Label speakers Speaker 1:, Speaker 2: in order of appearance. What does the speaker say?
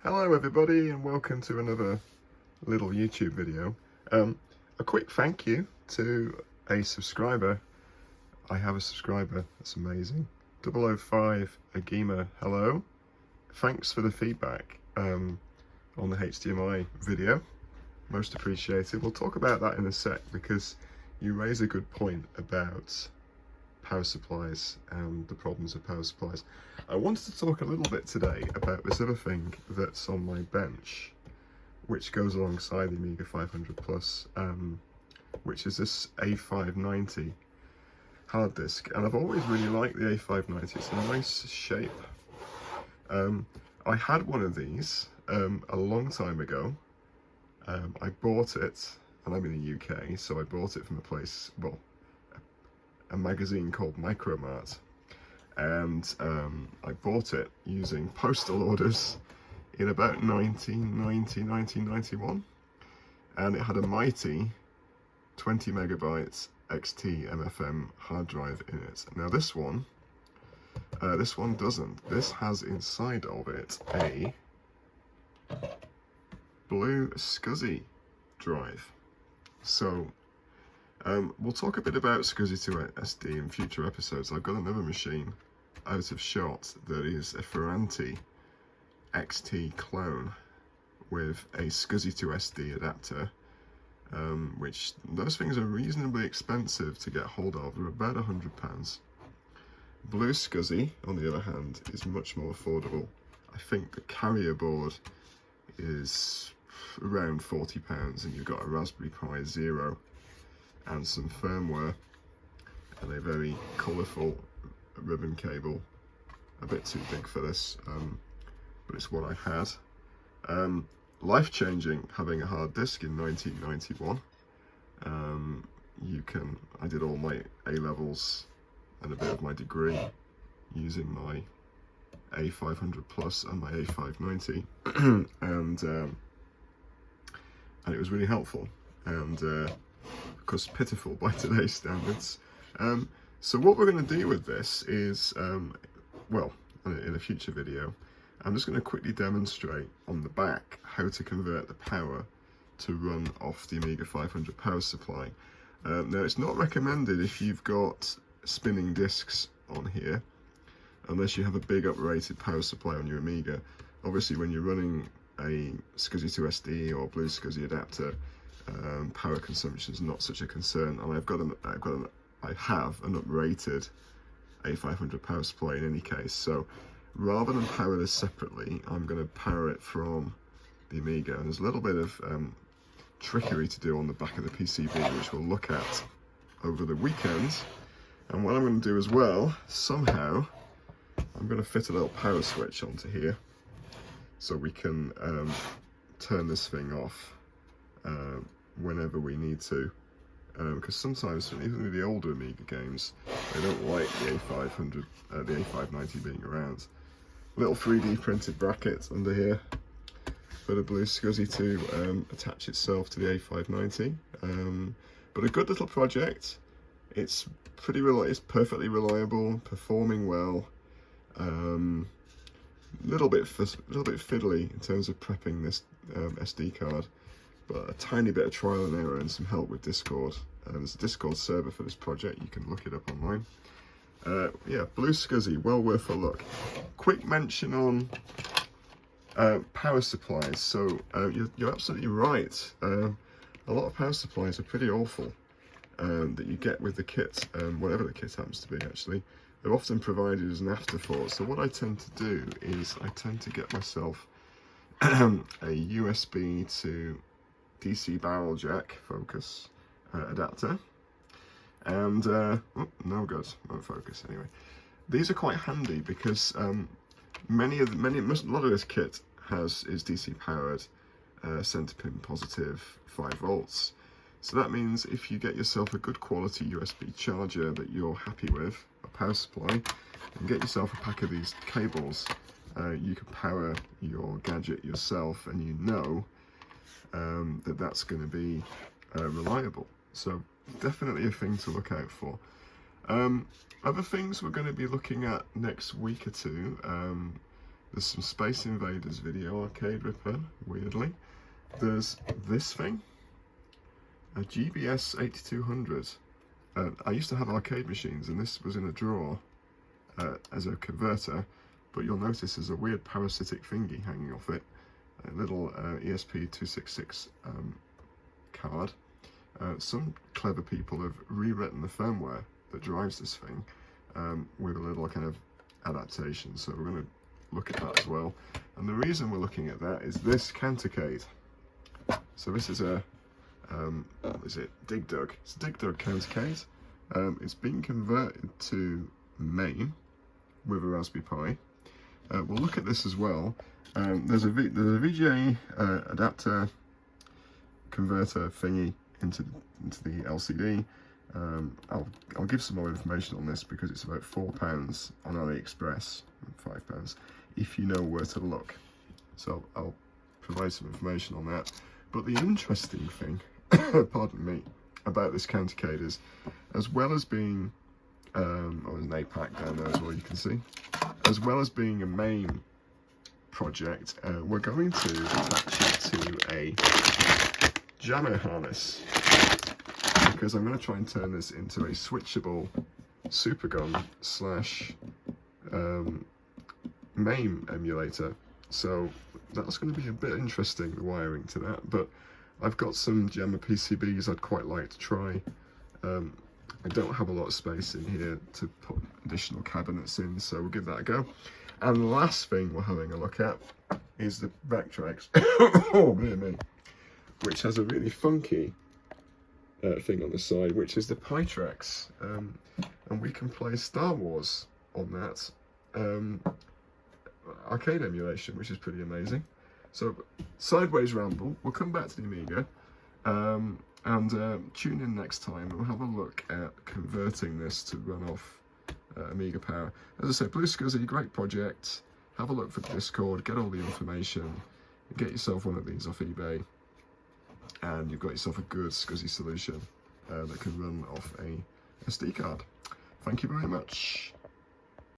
Speaker 1: Hello everybody and welcome to another little YouTube video. A quick thank you to a subscriber. I have a subscriber, that's amazing. 005 Agima, hello. Thanks for the feedback on the HDMI video. Most appreciated. We'll talk about that in a sec because you raise a good point about power supplies and the problems of power supplies. I wanted to talk a little bit today about this other thing that's on my bench, which goes alongside the Amiga 500 Plus, which is this A590 hard disk. And I've always really liked the A590, it's a nice shape. I had one of these a long time ago. I bought it, and I'm in the UK, so I bought it from a place, well, a magazine called Micromart, and I bought it using postal orders in about 1991, and it had a mighty 20 megabytes XT MFM hard drive in it. Now this one doesn't. This has inside of it a BlueSCSI drive. So we'll talk a bit about SCSI to SD in future episodes. I've got another machine out of shot that is a Ferranti XT clone with a SCSI to SD adapter, which those things are reasonably expensive to get hold of. They're about £100. BlueSCSI, on the other hand, is much more affordable. I think the carrier board is around £40 and you've got a Raspberry Pi Zero and some firmware and a very colourful ribbon cable. A bit too big for this, but it's what I had. Life-changing having a hard disk in 1991. I did all my A-levels and a bit of my degree using my A500 Plus and my A590, and it was really helpful, and of course pitiful by today's standards. So what we're going to do with this is, well, in a future video, I'm just going to quickly demonstrate on the back how to convert the power to run off the Amiga 500 power supply. Now it's not recommended if you've got spinning discs on here, unless you have a big uprated power supply on your Amiga. Obviously when you're running a SCSI to SD or BlueSCSI adapter, power consumption is not such a concern, and I have an uprated A500 power supply in any case. So rather than power this separately, I'm going to power it from the Amiga, and there's a little bit of trickery to do on the back of the PCB, which we'll look at over the weekend. And what I'm going to do as well, somehow, I'm going to fit a little power switch onto here so we can turn this thing off whenever we need to, because sometimes, even with the older Amiga games, they don't like the A500, the A590 being around. Little 3D printed bracket under here for the BlueSCSI to attach itself to the A590. But a good little project. It's it's perfectly reliable, performing well. Little bit fiddly in terms of prepping this SD card, but a tiny bit of trial and error and some help with Discord. There's a Discord server for this project, you can look it up online. Yeah, BlueSCSI, well worth a look. Quick mention on power supplies. So you're absolutely right. A lot of power supplies are pretty awful that you get with the kit, whatever the kit happens to be actually. They're often provided as an afterthought. So what I tend to do is I tend to get myself a USB to DC barrel jack focus adapter, and no good, won't focus anyway. These are quite handy because a lot of this kit is DC powered, center pin positive 5 volts. So that means if you get yourself a good quality USB charger that you're happy with, a power supply, and get yourself a pack of these cables, you can power your gadget yourself, and you know that's going to be reliable. So definitely a thing to look out for. Other things we're going to be looking at next week or two, There's some Space Invaders video arcade ripper, weirdly. There's this thing, a GBS 8200. I used to have arcade machines, and this was in a drawer as a converter, but you'll notice there's a weird parasitic thingy hanging off it, a little ESP266 card. Some clever people have rewritten the firmware that drives this thing with a little kind of adaptation, so we're going to look at that as well. And the reason we're looking at that is this countercade. So this is a what is it? Dig Dug. It's a Dig Dug countercade. It's been converted to main with a Raspberry Pi. We'll look at this as well. There's a VGA adapter converter thingy into the LCD. I'll give some more information on this because it's about £4 on AliExpress, £5 if you know where to look. So I'll provide some information on that. But the interesting thing, pardon me, about this countercade is, as well as being, there's an APAC down there as well, you can see, as well as being a main project, we're going to attach it to a Jamma harness, because I'm going to try and turn this into a switchable supergun slash MAME emulator. So that's going to be a bit interesting, the wiring to that, but I've got some Jamma PCBs I'd quite like to try. I don't have a lot of space in here to put additional cabinets in, so we'll give that a go. And the last thing we're having a look at is the Trex, oh dear me, which has a really funky thing on the side, which is the Trex, and we can play Star Wars on that arcade emulation, which is pretty amazing. So sideways ramble, we'll come back to the Amiga, and tune in next time and we'll have a look at converting this to run off Amiga power. As I said, BlueSCSI, great project. Have a look for the Discord, get all the information, get yourself one of these off eBay, and you've got yourself a good SCSI solution that can run off a SD card. Thank you very much.